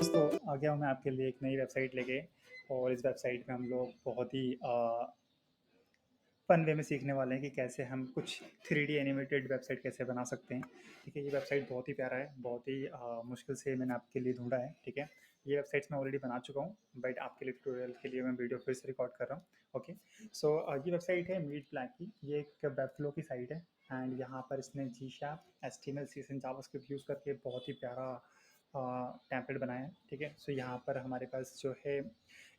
दोस्तों आ गया हूँ मैं आपके लिए एक नई वेबसाइट लेके। और इस वेबसाइट में हम लोग बहुत ही फन वे में सीखने वाले हैं कि कैसे हम कुछ 3D एनिमेटेड वेबसाइट कैसे बना सकते हैं। ठीक है, ये वेबसाइट बहुत ही प्यारा है, बहुत ही मुश्किल से मैंने आपके लिए ढूंढा है। ठीक है, ये वेबसाइट्स मैं ऑलरेडी बना चुका हूँ, बट आपके लिए ट्यूटोरियल के लिए मैं वीडियो फिर से रिकॉर्ड कर रहा हूँ। ओके, सो ये वेबसाइट है मीट ब्लैक की। ये एक वेबफ्लो की साइट है। एंड यहाँ पर इसने GSAP HTML CSS JavaScript use करके बहुत ही प्यारा टेम्पलेट बनाया है। ठीक है, सो यहाँ पर हमारे पास जो है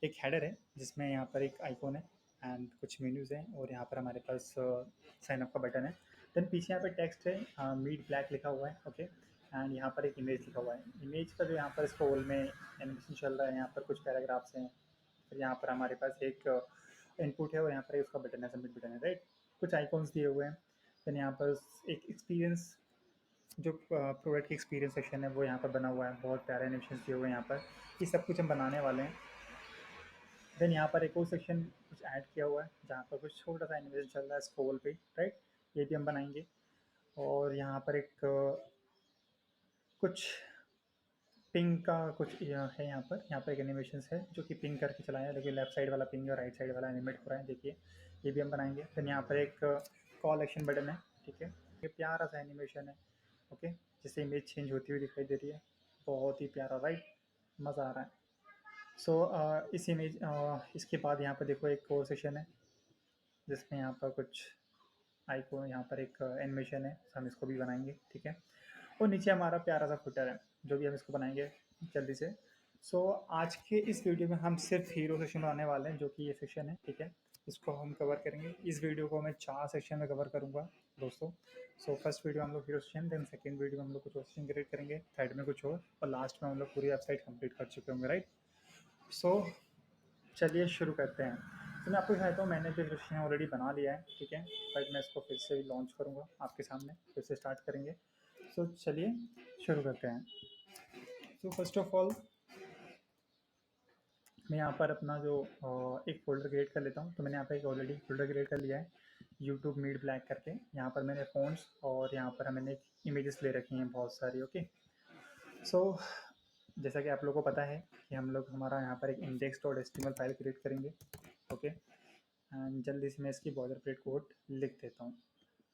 एक हेडर है जिसमें यहाँ पर एक आइकॉन है एंड कुछ मेन्यूज़ हैं, और यहाँ पर हमारे पास साइन अप का बटन है। देन पीछे यहाँ पे टेक्स्ट है, मीट ब्लैक लिखा हुआ है। ओके, एंड यहाँ पर एक इमेज लिखा हुआ है। इमेज का जो यहाँ पर स्क्रोल में एनिमेशन चल रहा है, यहाँ पर कुछ पैराग्राफ्स हैं। फिर यहाँ पर हमारे पास एक इनपुट है, और यहाँ पर उसका बटन है, सबमिट बटन है, राइट। कुछ आइकॉन्स दिए हुए हैं। देन यहाँ पर एक एक्सपीरियंस, जो प्रोडक्ट की एक्सपीरियंस सेक्शन है वो यहाँ पर बना हुआ है। बहुत प्यारे एनिमेशन दिए हुए हैं यहाँ पर। ये सब कुछ हम बनाने वाले हैं। देन यहाँ पर एक और सेक्शन कुछ ऐड किया हुआ है जहाँ पर कुछ छोटा सा एनिमेशन चल रहा है स्क्रोल पे, राइट। ये भी हम बनाएंगे। और यहाँ पर एक कुछ पिंग का कुछ है। यहाँ पर एक एनिमेशन है जो कि पिंग करके चलाया है। देखिए, लेफ्ट साइड वाला पिंग और राइट साइड वाला एनिमेट हो रहा है, देखिए। ये भी हम बनाएंगे। फिर यहाँ पर एक कॉल एक्शन बटन है। ठीक है, ये प्यारा सा एनिमेशन है। ओके, जिससे इमेज चेंज होती हुई दिखाई दे रही है। बहुत ही प्यारा, राइट। मज़ा आ रहा है। सो इस इमेज इसके बाद यहाँ पर देखो एक और सेक्शन है जिसमें यहाँ पर कुछ आइकॉन, यहाँ पर एक एनिमेशन है, हम इसको भी बनाएंगे। ठीक है, और नीचे हमारा प्यारा सा फुटर है जो भी हम इसको बनाएंगे जल्दी से। सो आज के इस वीडियो में हम सिर्फ हीरो सेक्शन बनाने वाले हैं, जो कि ये सेक्शन है। ठीक है, इसको हम कवर करेंगे। इस वीडियो को मैं 4 सेक्शन में कवर करूँगा दोस्तों। सो फर्स्ट वीडियो हम लोग hero section, then second video में हम लोग कुछ और सेक्शन क्रिएट करेंगे, थर्ड में कुछ और लास्ट में हम लोग पूरी वेबसाइट कंप्लीट कर चुके होंगे, राइट। सो चलिए शुरू करते हैं। तो मैं आपको दिखाता हूँ, मैंने जो दृश्य ऑलरेडी बना लिया है। ठीक है, बट मैं इसको फिर से लॉन्च करूँगा आपके सामने, फिर से स्टार्ट करेंगे। सो चलिए शुरू करते हैं। तो फर्स्ट ऑफ ऑल मैं यहाँ पर अपना जो एक फ़ोल्डर क्रिएट कर लेता हूँ। तो मैंने यहाँ पर एक ऑलरेडी फ़ोल्डर क्रिएट कर लिया है, यूट्यूब मीट ब्लैक करके। यहाँ पर मैंने फ़ॉन्ट्स और यहाँ पर मैंने इमेजेस ले रखी हैं बहुत सारी। ओके, सो जैसा कि आप लोगों को पता है कि हम लोग हमारा यहाँ पर एक index.html फाइल क्रिएट करेंगे। ओके, एंड जल्दी से मैं इसकी बॉर्डर कोड लिख देता हूँ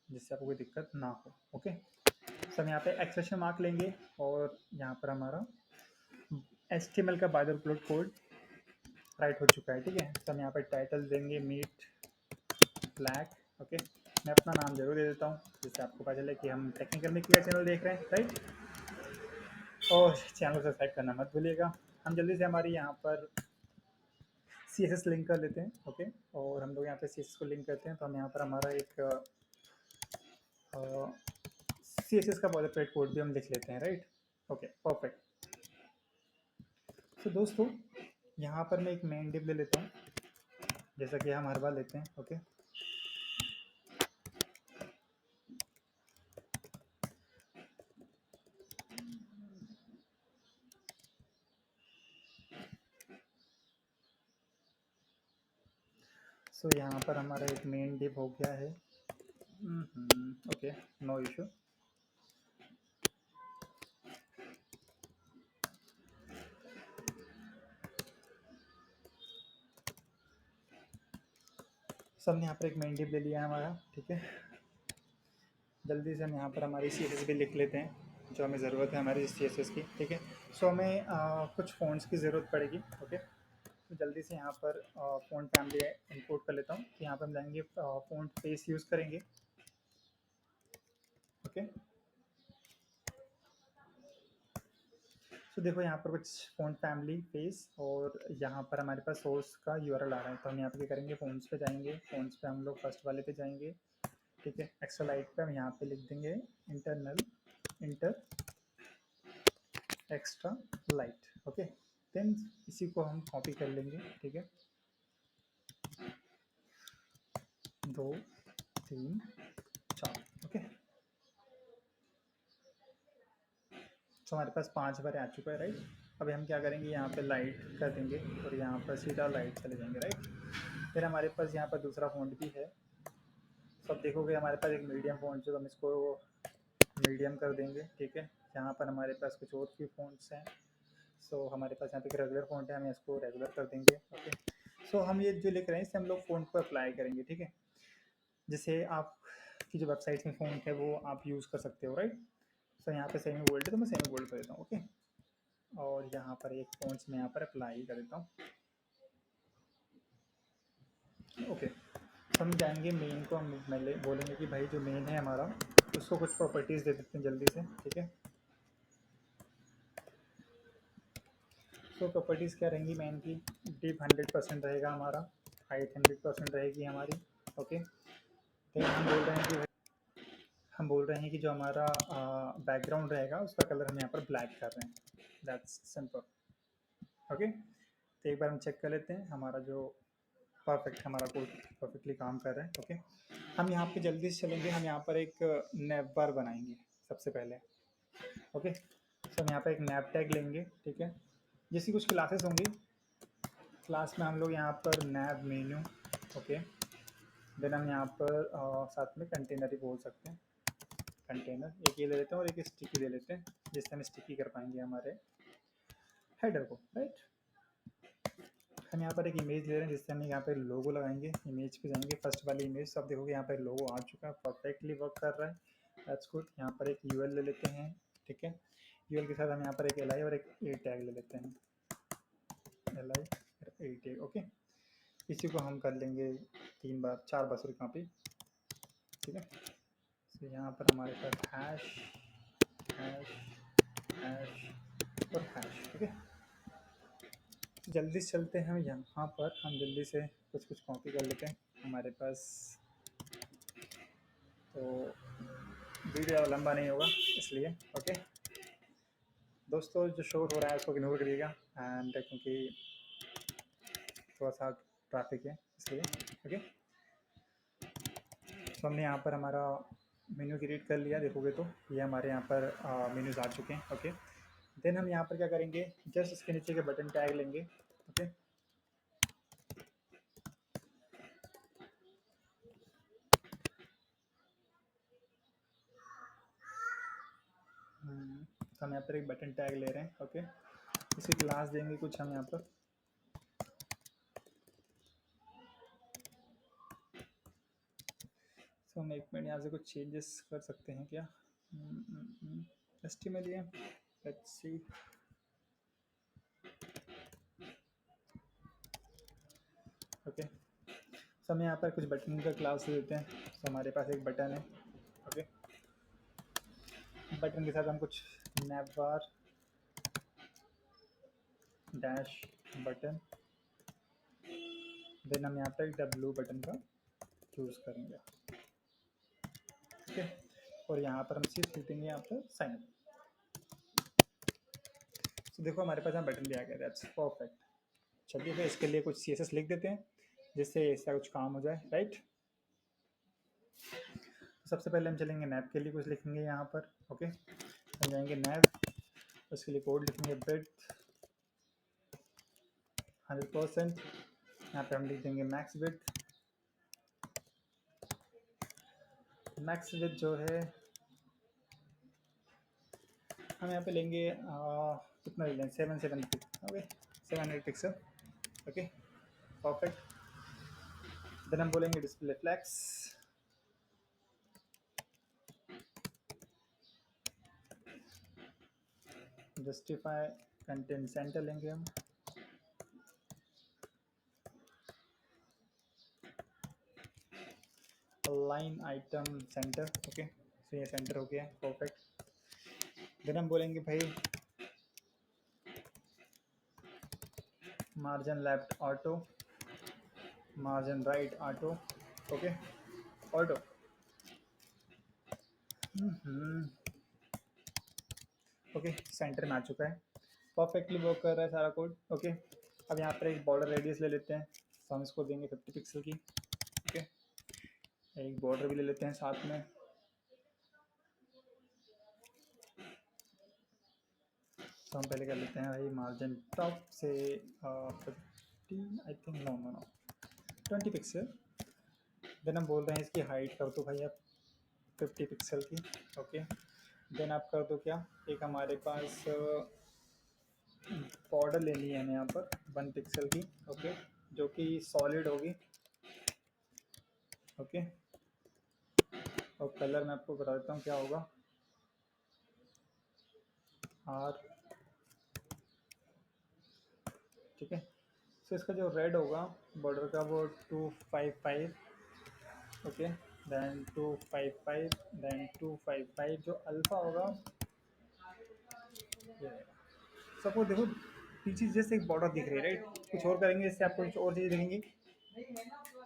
जिससे आपको कोई दिक्कत ना हो। ओके, तो हम यहाँ पे एक्सप्रेशन मार्क लेंगे, और यहाँ पर हमारा HTML का बॉर्डर कोड राइट हो चुका है। ठीक है, तो हम यहाँ पर टाइटल देंगे मीट ब्लैक। ओके, मैं अपना नाम जरूर दे देता हूँ जिससे आपको पता चले कि हम टेक्निकल में क्या चैनल देख रहे हैं, राइट। और चैनल को सब्सक्राइब करना मत भूलिएगा। हम जल्दी से हमारी यहाँ पर CSS लिंक कर लेते हैं। ओके, और हम लोग यहाँ पे CSS को लिंक करते हैं। तो हम यहाँ पर हमारा एक CSS का बॉयलरप्लेट कोड भी हम लिख लेते हैं, राइट। Okay, perfect. तो दोस्तों यहाँ पर मैं एक मेन डिव ले लेता हूँ, जैसा कि हम हर बार लेते हैं। ओके, सो यहाँ पर हमारा एक मेन डिव हो गया है। Okay, no issue. सब ने यहाँ पर एक मेन डिव ले लिया है हमारा। ठीक है, जल्दी से हम यहाँ पर हमारी CSS भी लिख लेते हैं जो हमें ज़रूरत है हमारी CSS की। ठीक है, सो हमें कुछ फ़ॉन्ट्स की ज़रूरत पड़ेगी। ओके, तो जल्दी से यहाँ पर फ़ॉन्ट फैमिली इंपोर्ट कर लेता हूँ। तो यहाँ पर हम जाएंगे, फ़ॉन्ट फेस यूज़ करेंगे। ओके, तो देखो यहाँ पर कुछ फ़ॉन्ट फैमिली फेस, और यहाँ पर हमारे पास सोर्स का URL आ रहा है। तो हम यहाँ पे क्या करेंगे, फ़ॉन्ट्स पे जाएंगे। फ़ॉन्ट्स पे हम लोग फर्स्ट वाले पे जाएंगे। ठीक है, एक्स्ट्रा लाइट पे हम यहाँ पे लिख देंगे Inter extra light. Okay, then इसी को हम कॉपी कर लेंगे। ठीक है, 2 3 4। ओके, तो हमारे पास 5 बार आ चुका है, राइट। अभी हम क्या करेंगे, यहाँ पे लाइट कर देंगे और यहाँ पर सीधा लाइट चले जाएंगे, राइट। फिर हमारे पास यहाँ पर दूसरा फ़ॉन्ट भी है। तो अब देखोगे हमारे पास एक मीडियम फ़ॉन्ट है, तो हम इसको मीडियम कर देंगे। ठीक है, यहाँ पर हमारे पास कुछ और भी फ़ॉन्ट्स हैं सो हमारे पास यहाँ पे एक रेगुलर फ़ॉन्ट है, हम इसको रेगुलर कर देंगे। ओके, सो हम ये जो लिख रहे हैं इसे हम लोग फ़ॉन्ट को अप्लाई करेंगे, ठीक है। जिससे आपकी जो वेबसाइट में फ़ॉन्ट है वो आप यूज़ कर सकते हो, राइट। सो यहाँ पे सेमी बोल्ड है तो मैं सेमी बोल्ड कर देता हूँ। ओके, और यहाँ पर एक फ़ॉन्ट्स मैं यहाँ पर अप्लाई कर देता हूँ। ओके, तो हम जाएंगे मेन को, हम पहले बोलेंगे कि भाई जो मेन है हमारा उसको कुछ प्रॉपर्टीज़ दे देते हैं जल्दी से, ठीक है। तो प्रॉपर्टीज़ क्या रहेंगी मेन की, डिप 100% रहेगा हमारा, हाइट 100% रहेगी हमारी। ओके, तो हम बोल रहे हैं कि जो हमारा बैकग्राउंड रहेगा उसका कलर हम यहाँ पर ब्लैक कर रहे हैं, दैट्स सिंपल। ओके, तो एक बार हम चेक कर लेते हैं हमारा जो परफेक्ट, हमारा कोड परफेक्टली काम कर रहा है। ओके, हम यहाँ पे जल्दी से चलेंगे, हम यहाँ पर एक नैप बार बनाएंगे सबसे पहले। ओके, तो हम यहाँ पर एक नैप टैग लेंगे, ठीक है। जैसी कुछ क्लासेस होंगी, क्लास में हम लोग यहाँ पर नैप मेन्यू, ओके, देन हम यहाँ पर साथ में कंटेनर ही बोल सकते हैं, कंटेनर एक ये ले लेते हैं और एक स्टिकी ले लेते हैं, जिससे हम स्टिकी कर पाएंगे हमारे हेडर को, राइट। हम यहाँ पर एक इमेज ले रहे हैं जिससे हम यहाँ पर लोगो लगाएंगे। इमेज पे जाएंगे, फर्स्ट वाली इमेज, सब देखोगे यहाँ पर लोगो आ चुका है, परफेक्टली वर्क कर रहा है, दैट्स गुड। यहाँ पर एक यूएल ले लेते हैं, ठीक है। यूएल के साथ हम यहाँ पर एक एल आई और एक ए टैग ले लेते हैं, एल आई और ए टैग। ओके, इसी को हम कर लेंगे 4 बार सॉरी कॉपी, ठीक है। तो यहाँ पर हमारे पास हैश हैश हैश और हैश, ठीक है। जल्दी से चलते हैं यहाँ पर, हम जल्दी से कुछ कुछ कॉपी कर लेते हैं हमारे पास, तो वीडियो लंबा नहीं होगा इसलिए। ओके दोस्तों, जो शोर हो रहा है उसको इग्नोर करिएगा, एंड क्योंकि थोड़ा सा ट्रैफिक है इसलिए। ओके, तो हमने यहाँ पर हमारा मेन्यू क्रिएट कर लिया, देखोगे तो ये हमारे यहाँ पर मेन्यूज़ आ चुके हैं। ओके, देन हम यहाँ पर क्या करेंगे, जस्ट इसके नीचे के बटन टैग लेंगे। ओके, तो हम यहाँ पर एक बटन टैग ले रहे हैं। ओके, इसे क्लास देंगे कुछ हम यहाँ पर, तो हम एक मिनट यहाँ से कुछ चेंजेस कर सकते हैं क्या, एचटीएमएल है, लेट्स सी। ओके, तो हम यहाँ पर कुछ बटन का क्लास दे देते हैं, तो हमारे पास एक बटन है। ओके, बटन के साथ हम कुछ नैप बार डैश बटन, देन हम यहाँ पर डब्ल्यू बटन का चूज़ करेंगे। ओके, और यहाँ पर हम सिर्फ लिखेंगे यहाँ पर साइन अप। तो देखो हमारे पास यहाँ बटन भी आ गया, दैट्स परफेक्ट। चलिए फिर इसके लिए कुछ CSS लिख देते हैं जिससे इसका कुछ काम हो जाए, राइट। तो सबसे पहले हम चलेंगे नैप के लिए कुछ लिखेंगे यहाँ पर। ओके, हम जाएंगे नैप, उसके लिए कोड लिखेंगे विड्थ 100%, यहाँ पे हम लिख देंगे मैक्स विड्थ। मैक्स विड्थ जो है हम यहाँ पे लेंगे कितना ले लें, 770। Okay, 700 pixel. Okay, perfect. Then हम बोलेंगे display flex, justify content center लेंगे हम, लाइन आइटम सेंटर। ओके, तो ये सेंटर हो गया, परफेक्ट। देन हम बोलेंगे भाई margin left auto, margin right auto. Okay, auto. Okay, centre में आ चुका है, परफेक्टली वर्क कर रहा है सारा कोड। ओके, अब यहाँ पर एक बॉर्डर रेडियस ले लेते हैं, तो हम इसको देंगे 50 पिक्सल की। ओके, एक बॉर्डर भी ले लेते हैं साथ में, तो हम पहले कर लेते हैं भाई मार्जिन टॉप से 50, I think no 20 pixel. Then हम बोल रहे हैं इसकी हाइट कर दो भाई आप 50 पिक्सल की। ओके, देन आप कर दो क्या, एक हमारे पास बॉर्डर लेनी है हमें यहाँ पर 1 पिक्सल की, ओके, जो कि सॉलिड होगी, ओके। और कलर मैं आपको बता देता हूँ क्या होगा, आर, ठीक है। सो इसका जो रेड होगा बॉर्डर का वो 255, ओके, देन 255, देन 255। जो अल्फ़ा होगा ये, सबको देखो पीछे जैसे एक बॉर्डर दिख रही है राइट, कुछ और करेंगे इससे आपको कुछ और चीज़ें दिखेंगी।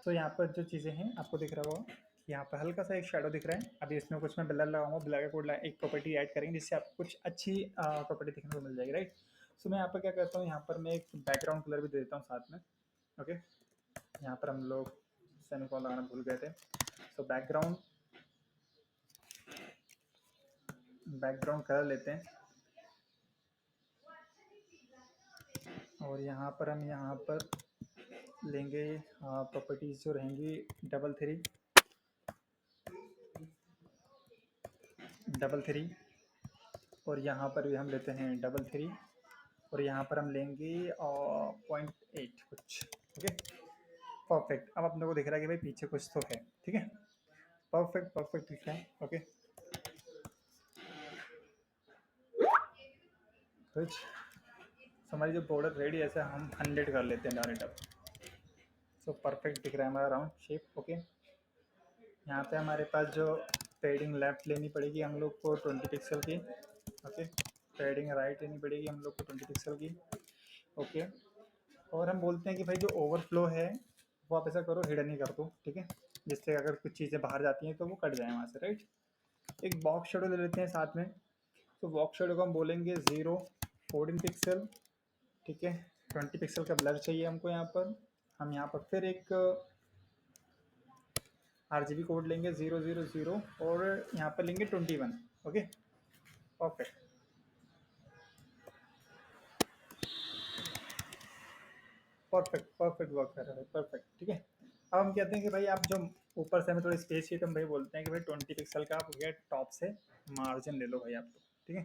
तो यहाँ पर जो चीज़ें हैं आपको दिख रहा होगा, यहाँ पर हल्का सा एक शेडो दिख रहा है। अभी इसमें कुछ मैं ब्लर लगाऊंगा, ब्लर का कोड एक प्रॉपर्टी ऐड करेंगे जिससे आपको कुछ अच्छी प्रॉपर्टी देखने को मिल जाएगी राइट। सो मैं यहाँ पर क्या करता हूँ, यहाँ पर मैं एक बैकग्राउंड कलर भी दे देता हूँ साथ में, ओके। यहाँ पर हम लोग सेमीकोलन लगाना भूल गए थे। सो बैकग्राउंड कलर लेते हैं, और यहाँ पर हम यहाँ पर लेंगे प्रॉपर्टीज़ जो रहेंगी 33, और यहाँ पर भी हम लेते हैं 33, और यहाँ पर हम लेंगे 0.8 कुछ, ओके। परफेक्ट। अब अपने को दिख रहा है कि भाई पीछे कुछ तो है, ठीक है। परफेक्ट परफेक्ट दिख रहा है, ओके। कुछ हमारी जो बॉर्डर रेडी है ऐसे हम 100 कर लेते हैं डायरेक्ट अब। सो परफेक्ट दिख रहा है हमारा राउंड शेप, ओके। यहाँ पे हमारे पास जो पेडिंग लेफ्ट लेनी पड़ेगी हम लोग को 20 पिक्सल की, ओके। पेडिंग राइट लेनी पड़ेगी हम लोग को 20 पिक्सल की, ओके। और हम बोलते हैं कि भाई जो ओवरफ्लो है वो आप ऐसा करो हिडन ही कर दो, ठीक है, जिससे अगर कुछ चीज़ें बाहर जाती हैं तो वो कट जाए वहाँ से राइट। एक बॉक्स शेडो ले लेते हैं साथ में। तो बॉक्स शेडो को हम बोलेंगे 0 14 पिक्सल, ठीक है। 20 पिक्सल का ब्लर चाहिए हमको यहाँ पर। हम यहाँ पर फिर एक RGB कोड लेंगे 000 और यहाँ पर लेंगे 21, okay. Perfect perfect perfect work कर रहा है, परफेक्ट, ठीक है। अब हम कहते हैं कि भाई आप जो ऊपर से हमें थोड़ी स्पेस चाहिए तो हम भाई बोलते हैं कि भाई 20 पिक्सल का आप हो गया टॉप से मार्जिन ले लो भाई आप, ठीक है।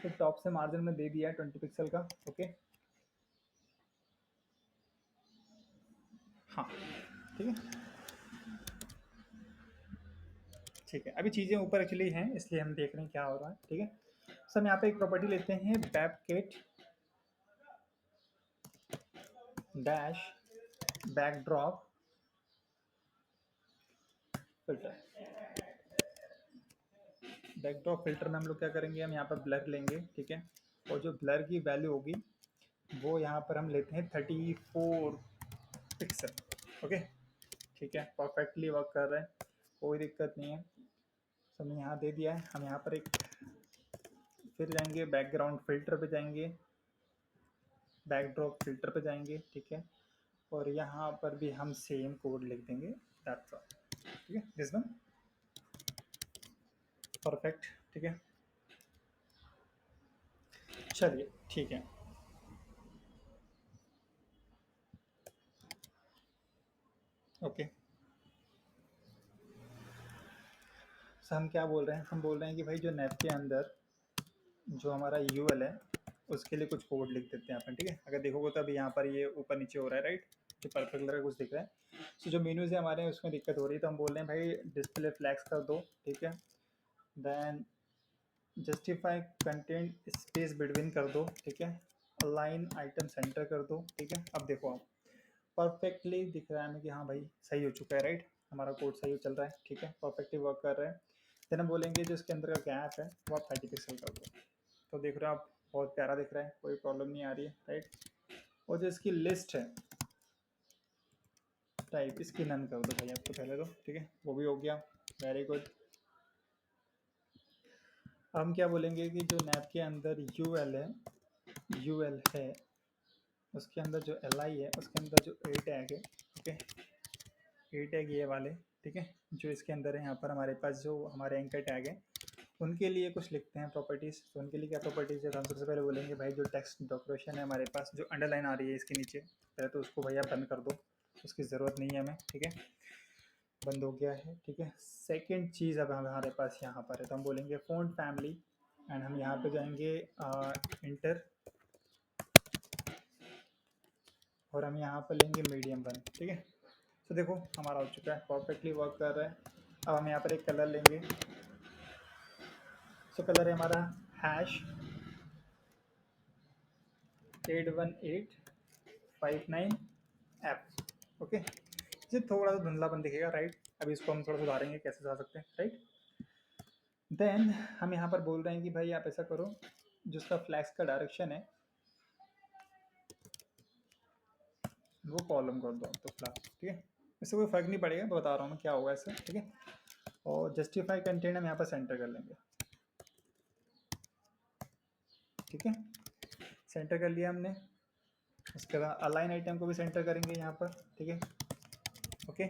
तो टॉप से मार्जिन में दे दिया है 20 पिक्सल का, ओके। हाँ, ठीक है, ठीक है। अभी चीज़ें ऊपर एक्चुअली हैं इसलिए हम देख रहे हैं क्या हो रहा है, ठीक है। सो हम यहाँ पे एक प्रॉपर्टी लेते हैं webkit dash backdrop filter. Backdrop filter में हम लोग क्या करेंगे, हम यहाँ पर ब्लर लेंगे, ठीक है। और जो ब्लर की वैल्यू होगी वो यहाँ पर हम लेते हैं 34 पिक्सल, ओके, ठीक है। परफेक्टली वर्क कर रहा है, कोई दिक्कत नहीं है। तो हमने यहाँ दे दिया है। हम यहाँ पर एक फिर जाएंगे बैकग्राउंड फिल्टर पे जाएंगे, बैकड्रॉप फिल्टर पे जाएंगे, ठीक है। और यहाँ पर भी हम सेम कोड लिख देंगे, दैट्स ऑल, ठीक है। दिस वन परफेक्ट, ठीक है। चलिए ठीक है, ओके। सो हम क्या बोल रहे हैं, हम बोल रहे हैं कि भाई जो नेट के अंदर जो हमारा यूएल है उसके लिए कुछ कोड लिख देते हैं अपन, ठीक है। अगर देखोगे तो अभी यहाँ पर ये ऊपर नीचे हो रहा है राइट, जो पर्पल कलर का कुछ दिख रहा है। सो जो मेन्यूज है हमारे उसमें दिक्कत हो रही है तो हम बोल रहे हैं भाई डिस्प्ले फ्लैक्स कर दो, ठीक है। Then justify content space between कर दो, ठीक है। अलाइन आइटम सेंटर कर दो, ठीक है। अब देखो आप परफेक्टली दिख रहा है हमें कि हाँ भाई सही हो चुका है राइट, हमारा कोड सही चल रहा है, ठीक है, परफेक्टली वर्क कर रहा है। देन हम बोलेंगे जो इसके अंदर का गैप है वो आप 30 पिक्सल कर दो। तो देख रहे हो आप बहुत प्यारा दिख रहा है, कोई प्रॉब्लम नहीं आ रही है राइट। और जो इसकी लिस्ट है टाइप इसकी नन कर दो भाई आपको पहले तो, ठीक है, वो भी हो गया, वेरी गुड। हम क्या बोलेंगे कि जो नैप के अंदर यूएल है उसके अंदर जो एल आई है उसके अंदर जो ए टैग है, ओके, ए टैग ये वाले, ठीक है, जो इसके अंदर है। यहाँ पर हमारे पास जो हमारे एंकर टैग है उनके लिए कुछ लिखते हैं प्रॉपर्टीज़। तो उनके लिए क्या प्रॉपर्टीज़ है, हम सबसे पहले बोलेंगे भाई जो टेक्स्ट डेकोरेशन है हमारे पास जो अंडरलाइन आ रही है इसके नीचे, पहले तो उसको भैया बंद कर दो, उसकी ज़रूरत नहीं है हमें, ठीक है, बंद हो गया है, ठीक है। सेकंड चीज़ अब हमारे पास यहाँ पर है तो हम बोलेंगे फ़ॉन्ट फैमिली, एंड हम यहाँ पे जाएंगे इंटर और हम यहाँ पर लेंगे मीडियम वन, ठीक है। तो देखो हमारा हो चुका है, परफेक्टली वर्क कर रहा है। अब हम यहाँ पर एक कलर लेंगे। सो कलर है हमारा हैश 81859F, ओके। ये थोड़ा सा धुंधलापन दिखेगा, राइट। अभी इसको हम थोड़ा सुधारेंगे, कैसे सुधार सकते हैं, राइट। देन हम यहाँ पर बोल रहे हैं कि भाई आप ऐसा करो, जिसका फ्लैक्स का डायरेक्शन है वो कॉलम कर दो आप तो फ्लैक्स, ठीक है। इससे कोई फ़र्क नहीं पड़ेगा, बता रहा हूँ मैं क्या होगा इससे, ठीक है। और जस्टिफाई कंटेंट हम यहाँ पर सेंटर कर लेंगे, ठीक है। सेंटर कर लिया हमने। उसके बाद अलाइन आइटम को भी सेंटर करेंगे यहाँ पर, ठीक है, ओके।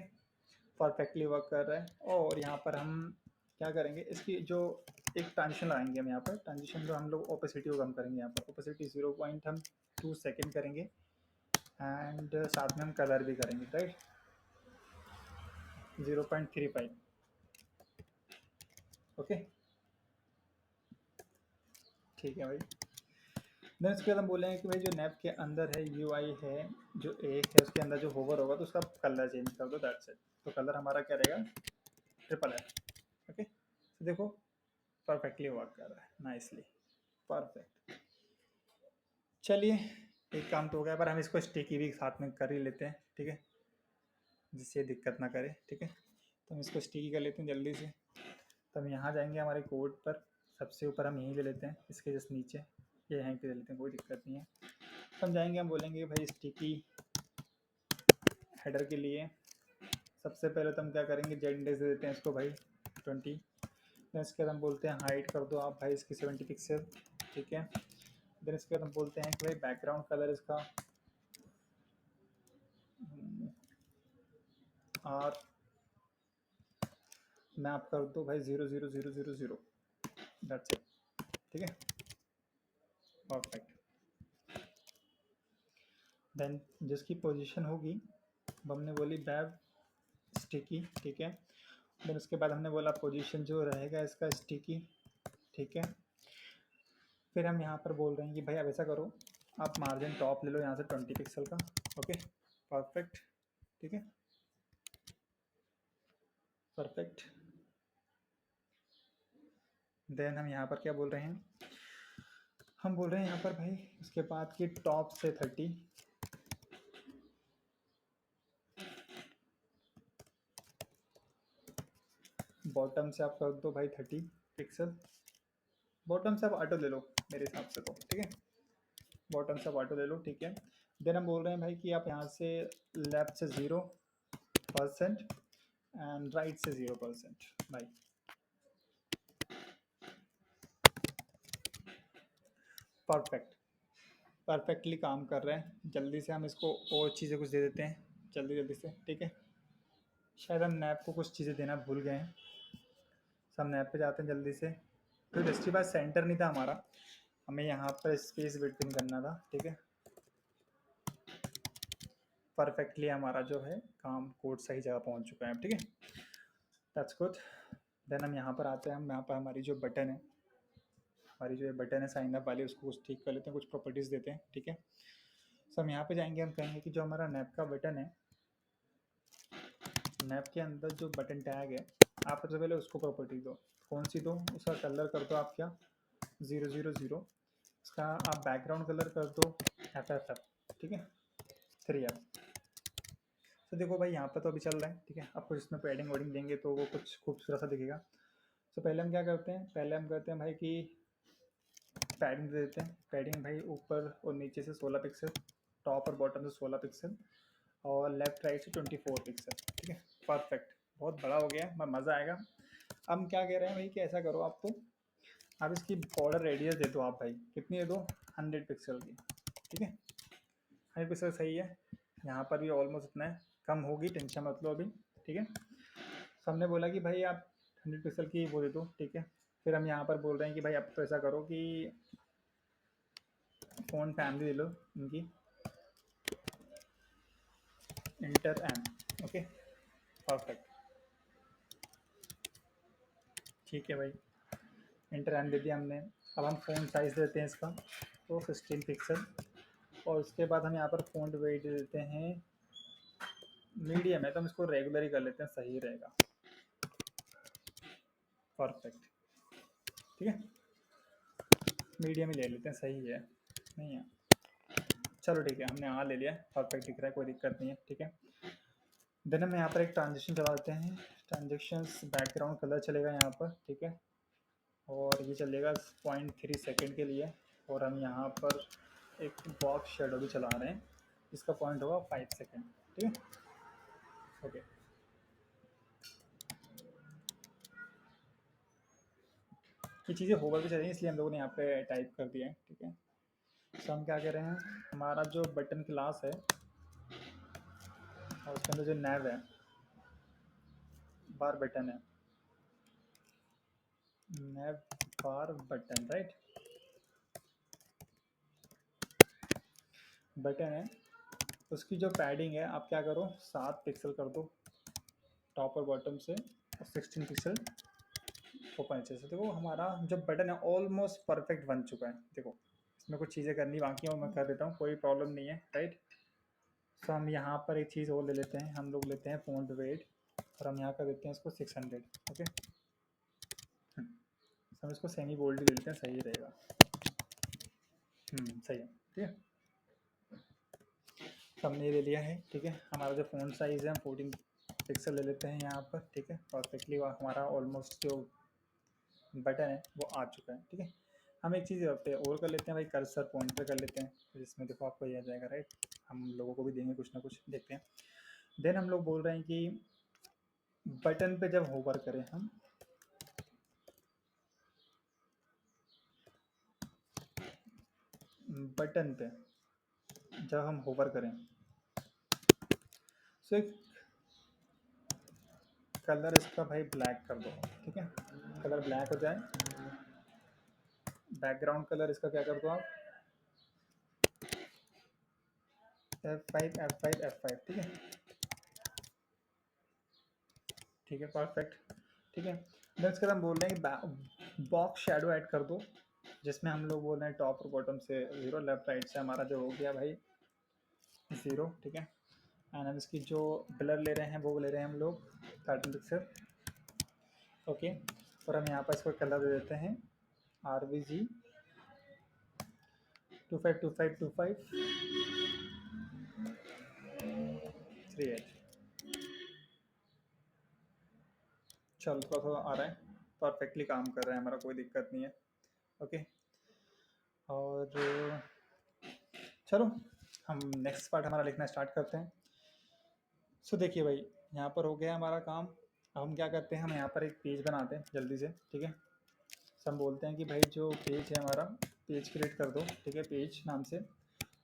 परफेक्टली वर्क कर रहा है। और यहाँ पर हम क्या करेंगे, इसकी जो एक ट्रांजिशन लगाएंगे हम यहाँ पर, ट्रांजिशन जो हम लोग ओपेसिटी को कम करेंगे, यहाँ पर ओपेसिटी 0.2 सेकेंड करेंगे। एंड साथ में हम कलर भी करेंगे, राइट, 0.35, ओके, ठीक है भाई। देन उसके बाद हम बोलेंगे कि भाई जो नैप के अंदर है यूआई है, जो एक है उसके अंदर जो होवर होगा तो उसका कलर चेंज कर दो, दैट्स इट। तो कलर हमारा क्या रहेगा, ट्रिपल है, ओके। तो देखो परफेक्टली वर्क कर रहा है, नाइसली, परफेक्ट। चलिए एक काम तो हो गया, पर हम इसको स्टिकी भी साथ में कर ही लेते हैं, ठीक है, जिससे दिक्कत ना करे, ठीक है। तो हम इसको स्टिकी कर लेते हैं जल्दी से। तो हम यहाँ जाएंगे हमारे कोड पर, सबसे ऊपर हम यहीं ले लेते हैं, इसके जस्ट नीचे ये यहीं पे ले लेते हैं, कोई दिक्कत नहीं है। तो हम जाएंगे, हम बोलेंगे भाई स्टिकी हेडर के लिए सबसे पहले तो हम क्या करेंगे, जेड इंडेक्स दे देते हैं इसको भाई 20। देन इसके बाद हम बोलते हैं हाइट कर दो आप भाई इसकी 70 पिक्सल, ठीक है। देन इसके बाद हम बोलते हैं कि भाई बैकग्राउंड कलर इसका और मैप कर दो भाई 00000, दैट्स इट, ठीक है, परफेक्ट। देन जिसकी पोजीशन होगी वो हमने बोली बैब स्टिकी, ठीक है। देन उसके बाद हमने बोला पोजीशन जो रहेगा इसका स्टिकी, ठीक है। फिर हम यहाँ पर बोल रहे हैं कि भाई अब ऐसा करो, आप मार्जिन टॉप ले लो यहाँ से 20 पिक्सल का, ओके, परफेक्ट, ठीक है, परफेक्ट। देन हम यहाँ पर क्या बोल रहे हैं, हम बोल रहे हैं यहाँ पर भाई उसके बाद की टॉप से 30, बॉटम से आप कर दो भाई 30 पिक्सल। बॉटम से आप ऑटो ले लो मेरे हिसाब से तो, ठीक है, बॉटम से आप ऑटो ले लो, ठीक है। देन हम बोल रहे हैं भाई कि आप यहाँ से लेफ्ट से 0% एंड राइट से 0% भाई, परफेक्ट, परफेक्टली काम कर रहे हैं। जल्दी से हम इसको और चीज़ें कुछ दे देते हैं, जल्दी जल्दी से, ठीक है। शायद हम नैप को कुछ चीज़ें देना भूल गए हैं। सब नैप पे जाते हैं जल्दी से। तो जस्टिफाई सेंटर नहीं था हमारा, हमें यहाँ पर स्पेस बिटवीन करना था, ठीक है। परफेक्टली हमारा जो है काम कोड सही जगह पहुँच चुका है, ठीक है, दैट्स गुड। देन हम यहाँ पर आते हैं, हम यहाँ पर हमारी जो बटन है, हमारी जो बटन है साइन अप वाली, उसको कुछ ठीक कर लेते हैं, कुछ प्रॉपर्टीज़ देते हैं, ठीक है। सो हम यहाँ पे जाएंगे, हम कहेंगे कि जो हमारा नैप का बटन है, नैप के अंदर जो बटन टैग है, आप सबसे पहले उसको प्रॉपर्टी दो। कौन सी दो, उसका कलर कर दो आप क्या 000, उसका आप बैकग्राउंड कलर कर दो FFF, ठीक है, 3F। तो देखो भाई यहाँ पर तो अभी चल रहा है, ठीक है। आपको इसमें पैडिंग वैडिंग देंगे तो वो कुछ खूबसूरत सा दिखेगा। तो पहले हम क्या करते हैं, पहले हम करते हैं भाई कि पैडिंग दे देते हैं। पैडिंग भाई ऊपर और नीचे से 16 पिक्सल, टॉप और बॉटम से 16 पिक्सल, और लेफ्ट राइट से 24 पिक्सल, ठीक है, परफेक्ट। बहुत बड़ा हो गया, मज़ा आएगा। हम क्या कह रहे हैं भाई कि ऐसा करो आप तो, आप इसकी बॉर्डर रेडियस दे दो आप भाई, कितनी दे दो 100 पिक्सल की, ठीक है, 100 पिक्सल सही है। यहाँ पर भी ऑलमोस्ट इतना है, कम होगी टेंशन मत लो अभी, ठीक है। तो हमने बोला कि भाई आप 100 पिक्सल की वो दे दो, ठीक है। फिर हम यहाँ पर बोल रहे हैं कि भाई आप तो ऐसा करो कि फ़ोन फैमिली ले लो इनकी, इंटर एम, ओके, परफेक्ट, ठीक है भाई, इंटर एम दे दिया हमने। अब हम फ़ोन साइज़ देते हैं इसका तो 16 पिक्सल, और उसके बाद हम यहाँ पर फ़ॉन्ट वेट दे देते हैं मीडियम है, तो हम इसको रेगुलर ही कर लेते हैं, सही रहेगा। परफेक्ट, ठीक है, मीडियम ही ले लेते हैं, सही है, नहीं है, चलो ठीक है, हमने यहाँ ले लिया, परफेक्ट दिख रहा है, कोई दिक्कत नहीं है, ठीक है। देन हम यहाँ पर एक ट्रांजेक्शन चला देते हैं, ट्रांजेक्शन्स बैकग्राउंड कलर चलेगा यहाँ पर, ठीक है, और ये चलेगा 0.3 सेकेंड के लिए, और हम यहाँ पर एक बॉक्स शेडो भी चला रहे हैं जिसका पॉइंट होगा 5 सेकेंड, ठीक है, ओके। ये चीज़ें होवर भी चाहिए, इसलिए हम लोगों ने यहाँ पे टाइप कर दिया है, ठीक है। तो हम क्या कह रहे हैं, हमारा जो बटन क्लास है और उसके अंदर जो नैव है, बार बटन है, नैव बार बटन, राइट, बटन है, उसकी जो पैडिंग है आप क्या करो 7 पिक्सल कर दो टॉप और बॉटम से, और 16 पिक्सल ऊपर नीचे से। देखो हमारा जो बटन है ऑलमोस्ट परफेक्ट बन चुका है, देखो इसमें कुछ चीज़ें करनी बाकी है और मैं कर देता हूँ, कोई प्रॉब्लम नहीं है, राइट। तो हम यहाँ पर एक चीज़ और ले लेते हैं, हम लोग लेते हैं फ़ॉन्ट वेट, और हम यहाँ कर देते हैं इसको 600, ओके। तो हम इसको सेमी बोल्ड ले लेते हैं, सही रहेगा, सही है, ठीक है। तो हमने ये ले लिया है, ठीक है। हमारा जो फ़ॉन्ट साइज़ है हम 14 पिक्सल ले लेते हैं यहाँ पर, ठीक है। परफेक्टली हमारा ऑलमोस्ट जो बटन है वो आ चुका है, ठीक है। हम एक चीज़ पे और कर लेते हैं भाई, कर्सर पॉइंटर कर लेते हैं, जिसमें देखो आपको ये आ जाएगा, राइट। हम लोगों को भी देंगे कुछ ना कुछ, देखते हैं। देन हम लोग बोल रहे हैं कि बटन पे जब होवर करें हम, बटन पे जब हम होवर करें, सो एक कलर इसका भाई ब्लैक कर दो, ठीक है, कलर ब्लैक हो जाए। बैकग्राउंड कलर इसका क्या कर दो आप, F5 F5 F5, ठीक है, ठीक है, परफेक्ट, ठीक है। देन इसके बाद हम बोल रहे हैं कि बॉक्स शेडो ऐड कर दो, जिसमें हम लोग बोल रहे हैं टॉप और बॉटम से 0, लेफ्ट राइट से हमारा जो हो गया भाई 0, ठीक है। एंड हम इसकी जो ब्लर ले रहे हैं वो ले रहे हैं हम लोग 13 पिक्सल, ओके। और हम यहाँ पर इसको कलर दे देते हैं RVG 252525 38, चल थोड़ा थोड़ा आ रहा है, परफेक्टली काम कर रहा है हमारा, कोई दिक्कत नहीं है, ओके। और चलो हम नेक्स्ट पार्ट हमारा लिखना स्टार्ट करते हैं। सो देखिए भाई, यहाँ पर हो गया हमारा काम। अब हम क्या करते हैं, हम यहाँ पर एक पेज बनाते हैं जल्दी से, ठीक है। सो हम बोलते हैं कि भाई जो पेज है हमारा, पेज क्रिएट कर दो, ठीक है, पेज नाम से।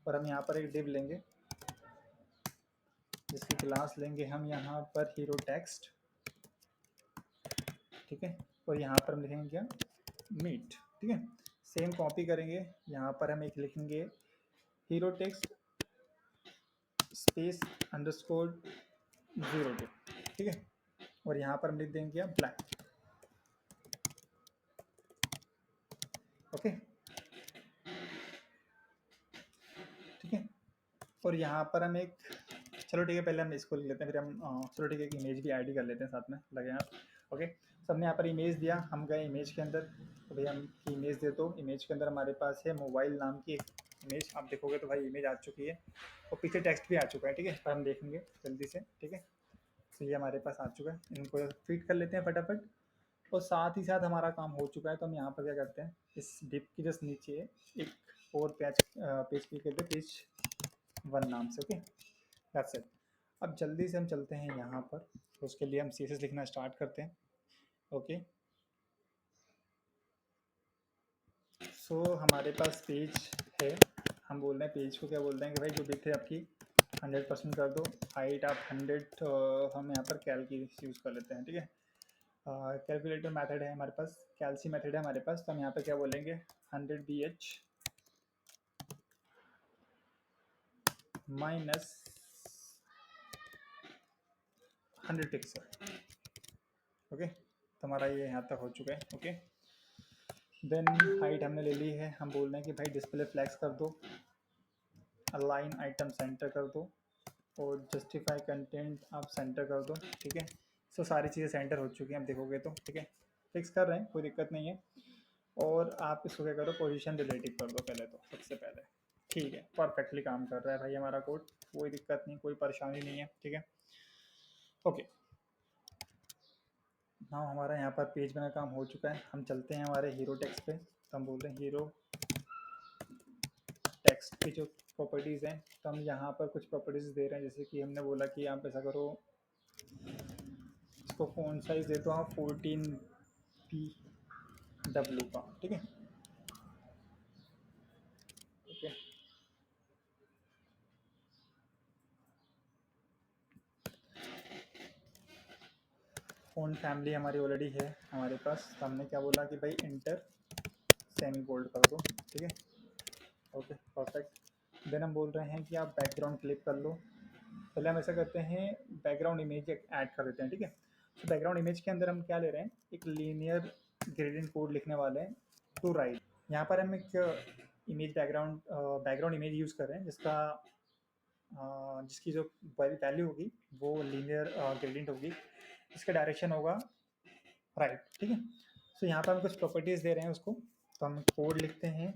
और हम यहाँ पर एक डिव लेंगे, जिसकी क्लास लेंगे हम यहाँ पर हीरो टेक्स्ट, ठीक है। और यहाँ पर हम लिखेंगे क्या, मीट, ठीक है। सेम कॉपी करेंगे, यहाँ पर हम एक लिखेंगे हीरो टेक्स्ट स्पेस अंडरस्कोर 02, ठीक है। और यहाँ पर हम लिख देंगे क्या, ब्लैक, ओके, ठीक है। और यहाँ पर हम एक, चलो ठीक है, पहले हम इसको लिख लेते हैं, फिर हम चलो ठीक है, एक इमेज भी ऐड ही कर लेते हैं साथ में, लगे आप, ओके। तो हमने यहाँ पर इमेज दिया, हम गए इमेज के अंदर, तो भाई हम इमेज दे दो, इमेज के अंदर हमारे पास है मोबाइल नाम की एक इमेज, आप देखोगे तो भाई इमेज आ चुकी है, और पीछे टेक्स्ट भी आ चुका है, ठीक है। पर हम देखेंगे जल्दी से, ठीक है। तो ये हमारे पास आ चुका है, इनको फिट कर लेते हैं फटाफट। और साथ ही साथ हमारा काम हो चुका है, तो हम यहाँ पर क्या करते हैं, इस डिप की जस्ट नीचे एक और पेज क्लिक करते हैं, पेज 1 नाम से, ओके, दैट्स इट। अब जल्दी से हम चलते हैं यहाँ पर, तो उसके लिए हम CSS लिखना स्टार्ट करते हैं, ओके। सो हमारे पास पेज है, हम बोल रहे हैं पेज को क्या बोल रहे हैं कि भाई जो विड्थ है आपकी 100% कर दो, हाइट आप 100, हम यहाँ पर कैल्की यूज़ कर लेते हैं, ठीक है। कैलकुलेटर मेथड है हमारे पास, कैल्सी मेथड है हमारे पास, तो हम यहाँ पे क्या बोलेंगे 100 BH माइनस 100 पिक्सल, ओके। तो हमारा ये यहाँ तक हो चुका है, ओके। देन हाइट हमने ले ली है, हम बोल रहे हैं कि भाई डिस्प्ले फ्लैक्स कर दो अलाइन आइटम सेंटर कर दो और जस्टिफाई कंटेंट आप सेंटर कर दो, ठीक है। सो सारी चीज़ें सेंटर हो चुकी हैं, आप देखोगे तो, ठीक है। फिक्स कर रहे हैं, कोई दिक्कत नहीं है। और आप इसको क्या करो, पोजीशन रिलेटिव कर दो पहले तो, सबसे पहले, ठीक है। परफेक्टली काम कर रहा है भाई हमारा कोड, कोई दिक्कत नहीं, कोई परेशानी नहीं है, ठीक है। ओके, नाउ हमारा यहाँ पर पेज बना काम हो चुका है। हम चलते हैं हमारे हीरो टेक्स्ट पे। तो हम बोल रहे हैं हीरो टेक्स्ट की जो प्रॉपर्टीज़ हैं, तो हम यहाँ पर कुछ प्रॉपर्टीज़ दे रहे हैं। जैसे कि हमने बोला कि आप ऐसा करो, इसको फ़ॉन्ट साइज़ दे दो आप 14pw का, ठीक है। ओके, फ़ॉन्ट फैमिली हमारी ऑलरेडी है हमारे पास। तो हमने क्या बोला कि भाई इंटर सेमी बोल्ड कर दो, ठीक है। Okay, perfect. देन हम बोल रहे हैं कि आप बैकग्राउंड क्लिक कर लो। पहले हम ऐसा करते हैं, बैकग्राउंड इमेज ऐड कर देते हैं, ठीक है। तो बैकग्राउंड इमेज के अंदर हम क्या ले रहे हैं, एक लीनियर ग्रेडियंट कोड लिखने वाले हैं टू राइट। यहाँ पर हम एक इमेज बैकग्राउंड इमेज यूज़ कर रहे हैं जिसकी जो वैल्यू होगी वो लीनियर ग्रेडियंट होगी, इसका डायरेक्शन होगा राइट, ठीक है। सो यहाँ पर हम कुछ प्रॉपर्टीज़ दे रहे हैं उसको। तो हम कोड लिखते हैं,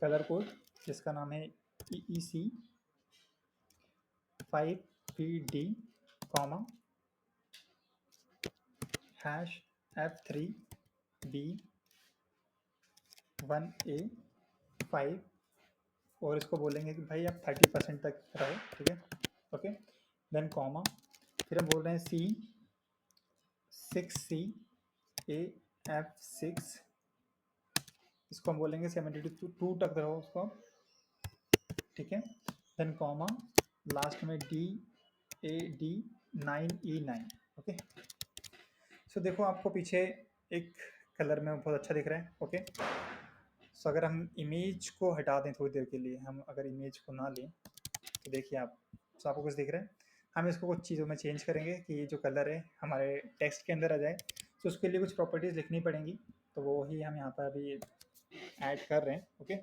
कलर कोड, जिसका नाम है EEC 5PD comma hash F3B1A5, और इसको बोलेंगे कि भाई आप 30% तक रहो, ठीक है। ओके, देन कॉमा, फिर हम बोल रहे हैं C6CAF6, इसको हम बोलेंगे 72 तक रहो उसको, ठीक है। देन कॉमा, लास्ट में DAD9E9, ओके। सो देखो आपको पीछे एक कलर में बहुत अच्छा दिख रहा है, ओके। सो अगर हम इमेज को हटा दें थोड़ी देर के लिए, हम अगर इमेज को ना लें तो देखिए आप, सो आपको कुछ दिख रहा है। हम इसको कुछ चीज़ों में चेंज करेंगे कि ये जो कलर है हमारे टेक्स्ट के अंदर आ जाए। तो उसके लिए कुछ प्रॉपर्टीज़ लिखनी पड़ेंगी, तो वो ही हम यहाँ पर अभी ऐड कर रहे हैं, ओके।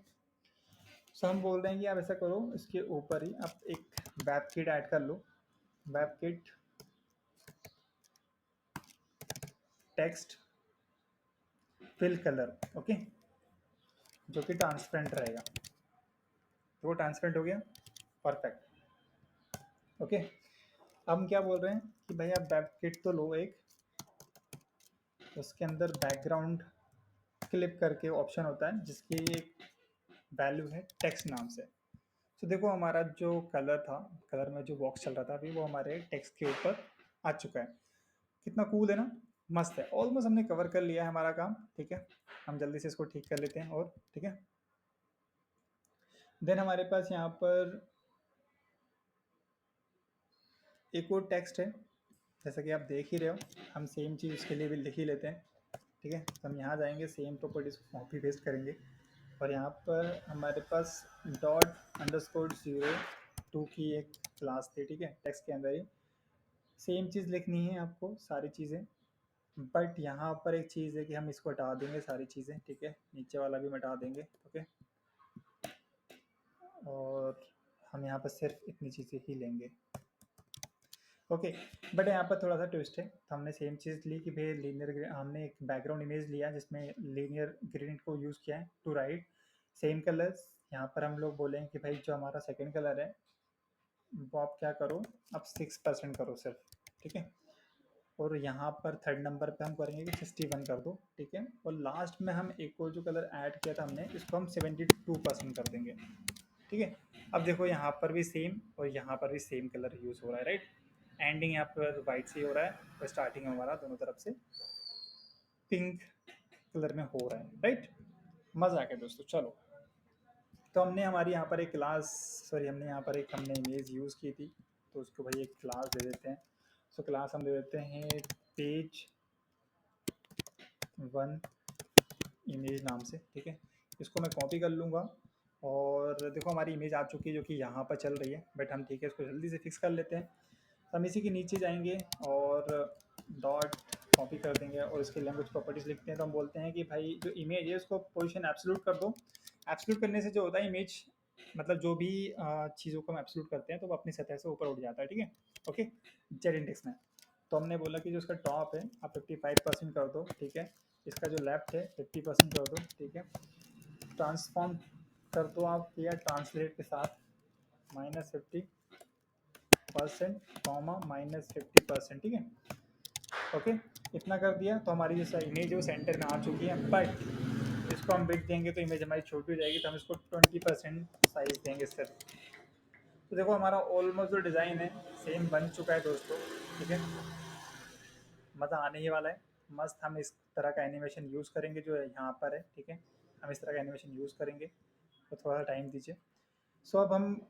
सो हम बोल रहे हैं कि आप ऐसा करो, इसके ऊपर ही आप एक वेब किट ऐड कर लो, webkit text fill colour, okay, जो कि ट्रांसपेरेंट रहेगा। तो वो ट्रांसपेरेंट हो गया, परफेक्ट। ओके, अब हम क्या बोल रहे हैं कि भाई आप वेब किट तो लो एक, उसके अंदर बैकग्राउंड क्लिप करके ऑप्शन होता है जिसकी एक वैल्यू है टेक्स्ट नाम से। तो देखो हमारा जो कलर था, कलर में जो बॉक्स चल रहा था अभी, वो हमारे टेक्स्ट के ऊपर आ चुका है। कितना कूल है ना, मस्त है। ऑलमोस्ट हमने कवर कर लिया है हमारा काम, ठीक है। हम जल्दी से इसको ठीक कर लेते हैं, और ठीक है। देन हमारे पास यहाँ पर एक और टेक्स्ट है, जैसा कि आप देख ही रहे हो। हम सेम चीज़ उसके लिए भी लिख ही लेते हैं, ठीक है। तो हम यहाँ जाएंगे, सेम प्रॉपर्टीज को कॉपी पेस्ट करेंगे, और यहाँ पर हमारे पास ._02 की एक क्लास थी, ठीक है, टेक्स्ट के अंदर ही। सेम चीज़ लिखनी है आपको, सारी चीज़ें। बट यहाँ पर एक चीज़ है कि हम इसको हटा देंगे सारी चीज़ें, ठीक है, नीचे वाला भी हटा देंगे, ओके। और हम यहाँ पर सिर्फ इतनी चीज़ें ही लेंगे, ओके। बट यहाँ पर थोड़ा सा ट्विस्ट है। तो हमने सेम चीज़ ली कि भाई लीनियर, हमने एक बैकग्राउंड इमेज लिया जिसमें लीनियर ग्रेडियंट को यूज़ किया है टू राइट सेम कलर्स। यहाँ पर हम लोग बोलें कि भाई जो हमारा सेकंड कलर है वो आप क्या करो, आप 6% करो सिर्फ, ठीक है। और यहाँ पर थर्ड नंबर पे हम करेंगे कि 61 कर दो, ठीक है। और लास्ट में हम एक और जो कलर ऐड किया था हमने, इसको हम 72% कर देंगे, ठीक है। अब देखो यहाँ पर भी सेम और यहाँ पर भी सेम कलर यूज़ हो रहा है, राइट। एंडिंग यहाँ पर वाइट से हो रहा है और स्टार्टिंग हमारा दोनों तरफ से पिंक कलर में हो रहा है, राइट। मज़ा आ गया दोस्तों, चलो। तो हमने हमारी यहाँ पर एक क्लास, सॉरी, हमने यहाँ पर एक हमने इमेज यूज़ की थी, तो उसको भाई एक क्लास दे देते हैं। सो क्लास हम दे देते हैं पेज 1 इमेज नाम से, ठीक है। इसको मैं कॉपी कर लूँगा, और देखो हमारी इमेज आ चुकी है जो कि यहाँ पर चल रही है, बट हम, ठीक है, इसको जल्दी से फिक्स कर लेते हैं। तो हम इसी के नीचे जाएंगे और डॉट कॉपी कर देंगे, और इसके लिए हम कुछ प्रॉपर्टीज़ लिखते हैं। तो हम बोलते हैं कि भाई जो इमेज है उसको पोजीशन एब्सोल्यूट कर दो। एब्सोल्यूट करने से जो होता है, इमेज मतलब जो भी चीज़ों को हम एब्सोल्यूट करते हैं तो वो अपनी सतह से ऊपर उठ जाता है, ठीक है। ओके, जेड इंडेक्स में तो हमने बोला कि जो उसका टॉप है आप 55% कर दो, ठीक है। इसका जो लेफ्ट है 50% कर दो, ठीक है। ट्रांसफॉर्म कर दो आप या ट्रांसलेट के साथ -50% कॉमा -50%, ठीक है। ओके, इतना कर दिया तो हमारी जो इमेज है वो सेंटर में आ चुकी है, बट इसको हम बिग देंगे तो इमेज हमारी छोटी हो जाएगी, तो हम इसको 20% साइज देंगे सिर्फ। तो देखो हमारा ऑलमोस्ट जो डिज़ाइन है सेम बन चुका है दोस्तों, ठीक है। मज़ा आने ही वाला है, मस्त। हम इस तरह का एनिमेशन यूज़ करेंगे जो यहाँ पर है, ठीक है। हम इस तरह का एनिमेशन यूज़ करेंगे, तो थोड़ा सा टाइम दीजिए। सो अब हम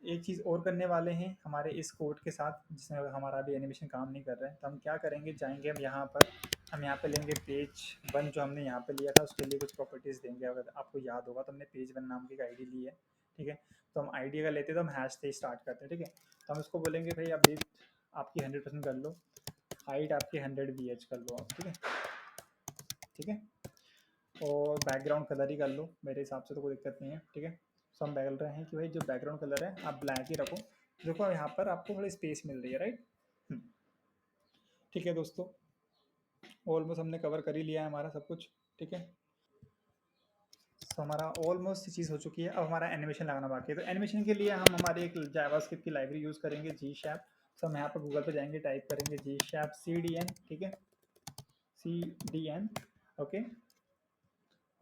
एक चीज़ और करने वाले हैं हमारे इस कोड के साथ, जिसमें हमारा अभी एनिमेशन काम नहीं कर रहा है। तो हम क्या करेंगे, जाएंगे हम यहाँ पे लेंगे पेज वन जो हमने यहाँ पे लिया था, उसके लिए कुछ प्रॉपर्टीज़ देंगे। अगर आपको याद होगा तो हमने पेज वन नाम की एक आईडी ली है, ठीक है। तो हम आईडी अगर लेते हैं तो हम हैश से स्टार्ट करते हैं, ठीक है। तो हम इसको बोलेंगे भाई अब आपकी 100% कर लो, हाइट आपकी 100 VH कर लो आप, ठीक है, ठीक है। और बैकग्राउंड कलर ही कर लो, मेरे हिसाब से तो कोई दिक्कत नहीं है, ठीक है। सो हम बोल रहे हैं कि भाई जो बैकग्राउंड कलर है आप ब्लैक ही रखो। देखो यहाँ पर आपको थोड़ी स्पेस मिल रही है, राइट। ठीक है दोस्तों, ऑलमोस्ट हमने कवर कर ही लिया है हमारा सब कुछ, ठीक है। सो हमारा ऑलमोस्ट चीज़ हो चुकी है। अब हमारा एनिमेशन लगाना बाकी है, तो एनिमेशन के लिए हम हमारे एक जावास्क्रिप्ट की लाइब्रेरी यूज़ करेंगे, जी शैप। सो हम यहाँ पर गूगल पे जाएंगे, टाइप करेंगे जी शैप CDN, ठीक है, CDN, ओके।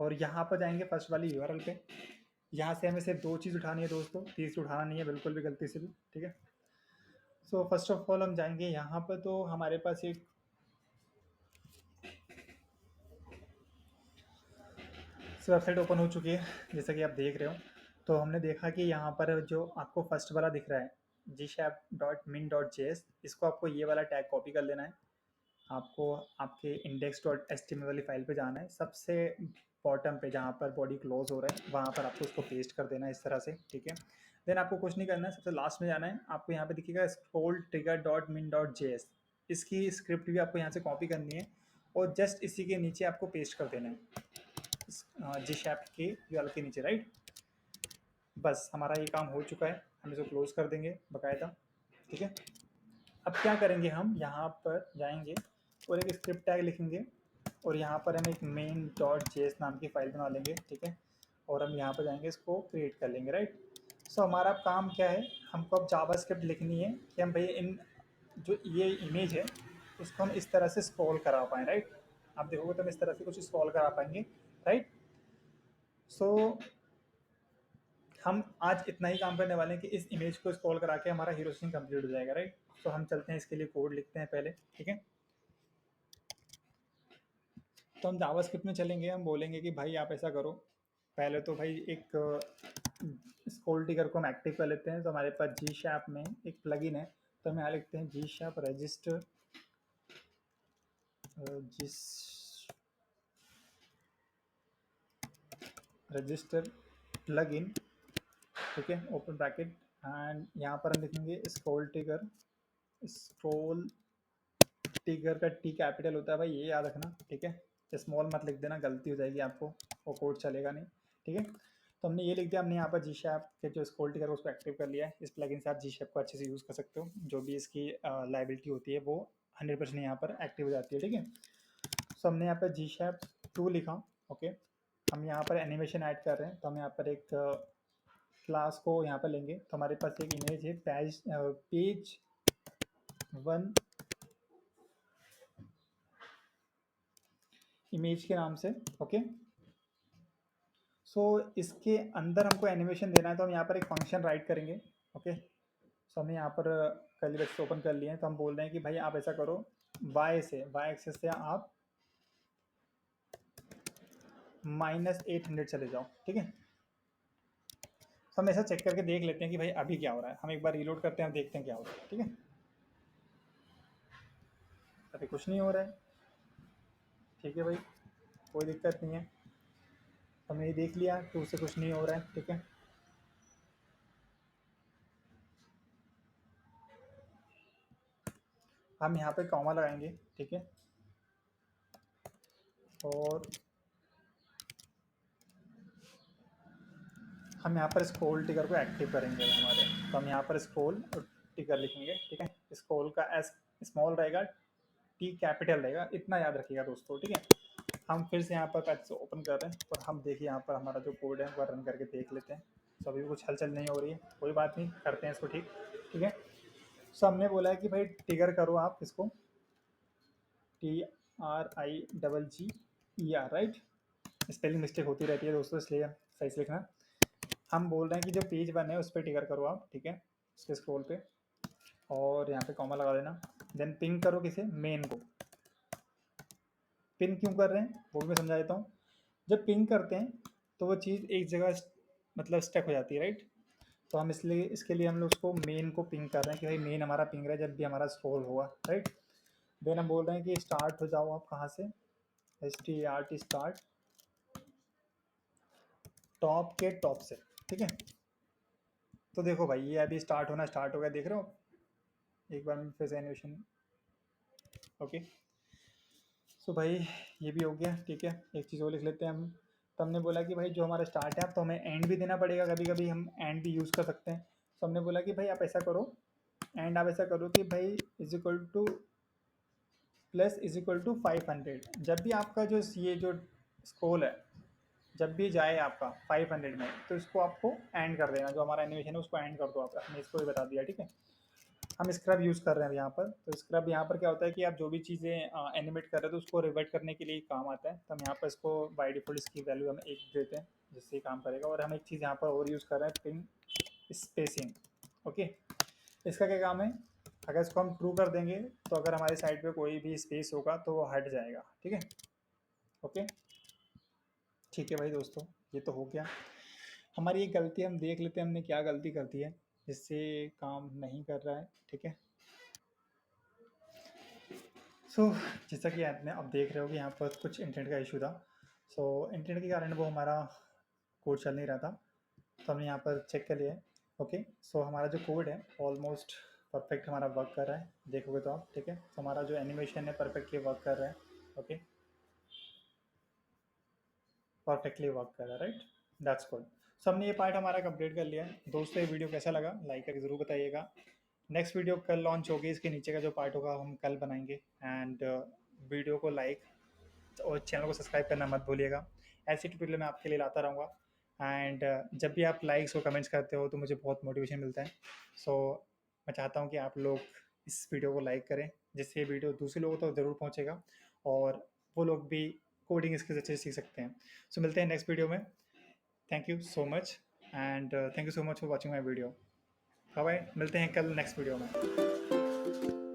और यहाँ पर जाएंगे फर्स्ट वाली URL पे। यहाँ से हमें सिर्फ दो चीज़ उठानी है दोस्तों, तीसरी उठाना नहीं है बिल्कुल भी, गलती से भी, ठीक है। सो फर्स्ट ऑफ ऑल हम जाएंगे यहाँ पर, तो हमारे पास एक वेबसाइट ओपन हो चुकी है जैसा कि आप देख रहे हो। तो हमने देखा कि यहाँ पर जो आपको फर्स्ट वाला दिख रहा है gshap.min.js, इसको आपको ये वाला टैग कॉपी कर लेना है। आपको आपके index.html वाली फाइल पे जाना है, सबसे बॉटम पे जहाँ पर बॉडी क्लोज हो रहा है वहाँ पर आपको उसको पेस्ट कर देना है इस तरह से, ठीक है। देन आपको कुछ नहीं करना है, सबसे लास्ट में जाना है। आपको यहाँ पे दिखेगा scroll trigger.min.js, इसकी स्क्रिप्ट भी आपको यहाँ से कॉपी करनी है और जस्ट इसी के नीचे आपको पेस्ट कर देना है, जी शैप के यूआरएल के नीचे, राइट। बस हमारा ये काम हो चुका है, हम इसको क्लोज कर देंगे बाकायदा, ठीक है। अब क्या करेंगे, हम यहाँ पर जाएंगे और एक स्क्रिप्ट टैग लिखेंगे और यहाँ पर हम एक main.js नाम की फ़ाइल बना लेंगे, ठीक है। और हम यहाँ पर जाएंगे, इसको क्रिएट कर लेंगे, राइट। सो हमारा काम क्या है, हमको अब जावास्क्रिप्ट लिखनी है कि हम भाई इन जो ये इमेज है उसको हम इस तरह से स्क्रॉल करा पाएँ, राइट। आप देखोगे तो हम इस तरह से कुछ स्क्रॉल करा पाएंगे, राइट। सो हम आज इतना ही काम करने वाले हैं कि इस इमेज को स्क्रॉल करा के हमारा हीरो सीन कंप्लीट हो जाएगा, राइट। तो हम चलते हैं, इसके लिए कोड लिखते हैं पहले, ठीक है। तो हम जावास्क्रिप्ट में चलेंगे, हम बोलेंगे कि भाई आप ऐसा करो, पहले तो भाई एक स्क्रॉल ट्रिगर को हम एक्टिव कर लेते हैं। तो हमारे पास जी शैप में एक प्लगइन है, तो हम यहाँ लिखते हैं जी शैप रजिस्टर, जिस रजिस्टर प्लगइन, ठीक है, ओपन ब्रैकेट। एंड यहाँ पर हम लिखेंगे स्क्रॉल ट्रिगर। स्क्रॉल टिगर का टी कैपिटल होता है भाई, ये याद रखना, ठीक है। स्मॉल मत लिख देना, गलती हो जाएगी आपको, वो कोड चलेगा नहीं, ठीक है। तो हमने ये लिख दिया, हमने यहाँ पर जी शैप के जो स्क्रॉल टिगर उसको एक्टिव कर लिया है। इस प्लगइन से आप जी शैप को अच्छे से यूज़ कर सकते हो, जो भी इसकी लाइबिलिटी होती है वो 100% यहाँ पर एक्टिव हो जाती है, ठीक है। सो हमने यहाँ पर जी शैप 2 लिखा, ओके। हम यहाँ पर एनिमेशन ऐड कर रहे हैं, तो हम यहाँ पर एक क्लास को यहाँ पर लेंगे। तो हमारे पास एक इमेज है पेज वन इमेज के नाम से, ओके। सो इसके अंदर हमको एनिमेशन देना है, तो हम यहाँ पर एक फंक्शन राइट करेंगे, ओके। सो हमने यहाँ पर कर्ली ब्रैकेट्स ओपन कर लिए हैं। तो हम बोल रहे हैं कि भाई आप ऐसा करो, वाई एक्सेस से आप -800 चले जाओ, ठीक है। तो हम ऐसा चेक करके देख लेते हैं कि भाई अभी क्या हो रहा है। हम एक बार रीलोड करते हैं, हम देखते हैं क्या हो रहा है, ठीक है। अभी कुछ नहीं हो रहा है, ठीक है भाई, कोई दिक्कत नहीं है। हमने ये देख लिया कि उससे कुछ नहीं हो रहा है, ठीक है। हम यहाँ पे कॉमा लगाएंगे, ठीक है। और हम यहाँ पर स्क्रॉल टिकर को एक्टिव करेंगे हमारे, तो हम यहाँ पर स्क्रॉल टिकर लिखेंगे, ठीक है। स्क्रॉल का एस स्मॉल रहेगा, टी कैपिटल रहेगा, इतना याद रखिएगा दोस्तों, ठीक है। हम फिर से यहाँ पर पैच ओपन कर रहे हैं और हम देखिए यहाँ पर हमारा जो कोड है वो रन करके देख लेते हैं। सो अभी भी कुछ हलचल नहीं हो रही है, कोई बात नहीं, करते हैं इसको ठीक, ठीक है। सो हमने बोला है कि भाई टिगर करो आप इसको, TRIGGER, राइट। स्पेलिंग मिस्टेक होती रहती है दोस्तों, इसलिए सही से लिखना। हम बोल रहे हैं कि जो पेज वन है उस पर टिगर करो आप, ठीक है, उसके स्क्रॉल पे, और यहाँ पे कॉमा लगा देना। देन पिंग करो किसे, मेन को। पिन क्यों कर रहे हैं वो भी मैं समझा देता हूँ। जब पिंग करते हैं तो वो चीज़ एक जगह मतलब स्टक हो जाती है, राइट। तो हम इसलिए इसके लिए हम लोग उसको मेन को पिंग कर रहे हैं कि भाई मेन हमारा पिंग रहा है जब भी हमारा स्क्रॉल होगा, राइट। देन हम बोल रहे हैं कि स्टार्ट हो जाओ आप कहाँ से, START स्टार्ट, टॉप के टॉप से, ठीक है। तो देखो भाई ये अभी स्टार्ट होना स्टार्ट हो गया, देख रहे हो। एक बार में फिर से एनिमेशन, ओके। सो भाई ये भी हो गया, ठीक है। एक चीज़ और लिख लेते हैं हम। तो हमने बोला कि भाई जो हमारा स्टार्ट है अब तो हमें एंड भी देना पड़ेगा, कभी कभी हम एंड भी यूज़ कर सकते हैं। तो हमने बोला कि भाई आप ऐसा करो, एंड आप ऐसा करो कि भाई is equal to plus is equal to 500। जब भी आपका जो ये जो स्क्रॉल है जब भी जाए आपका 500 में, तो इसको आपको एंड कर देना, जो हमारा एनिमेशन है उसको एंड कर दो आप। हमने इसको भी बता दिया, ठीक है। हम स्क्रब यूज़ कर रहे हैं यहाँ पर। तो स्क्रब यहाँ पर क्या होता है कि आप जो भी चीज़ें एनिमेट कर रहे हो तो उसको रिवर्ट करने के लिए काम आता है। तो हम यहाँ पर इसको बाय डिफॉल्ट इसकी वैल्यू हम 1 देते हैं, जिससे ये काम करेगा। और हम एक चीज़ यहाँ पर और यूज़ कर रहे हैं, पिन स्पेसिंग, ओके। इसका क्या काम है, अगर इसको हम ट्रू कर देंगे तो अगर हमारे साइड पे कोई भी स्पेस होगा तो वो हट जाएगा, ठीक है, ओके। ठीक है भाई दोस्तों, ये तो हो गया। हमारी एक गलती हम देख लेते हैं हमने क्या गलती कर दी है जिससे काम नहीं कर रहा है, ठीक है। जैसा कि आपने अब देख रहे हो कि यहाँ पर कुछ इंटरनेट का इशू था। इंटरनेट के कारण वो हमारा कोड चल नहीं रहा था, तो हमने यहाँ पर चेक कर लिया है, ओके। हमारा जो कोड है ऑलमोस्ट परफेक्ट हमारा वर्क कर रहा है, देखोगे तो आप, ठीक है। हमारा जो एनिमेशन है परफेक्टली वर्क कर रहा है, ओके, परफेक्टली वर्क कर रहा है, राइट। That's good. हमने ये पार्ट हमारा कंप्लीट कर लिया है दोस्तों। ये वीडियो कैसा लगा लाइक करके ज़रूर बताइएगा। नेक्स्ट वीडियो कल लॉन्च होगी, इसके नीचे का जो पार्ट होगा हम कल बनाएंगे। एंड वीडियो को लाइक और चैनल को सब्सक्राइब करना मत भूलिएगा। ऐसी ट्यूटोरियल मैं आपके लिए लाता रहूँगा। एंड जब भी आप लाइक्स और कमेंट्स करते हो तो मुझे बहुत मोटिवेशन मिलता है। मैं चाहता हूँ कि आप लोग इस वीडियो को लाइक करें, जिससे ये वीडियो दूसरे लोगों तक ज़रूर पहुँचेगा और वो लोग भी कोडिंग स्किल्स अच्छे से सीख सकते हैं। मिलते हैं नेक्स्ट वीडियो में। Thank you so much and thank you so much for watching my video. Bye bye, मिलते हैं कल नेक्स्ट वीडियो में।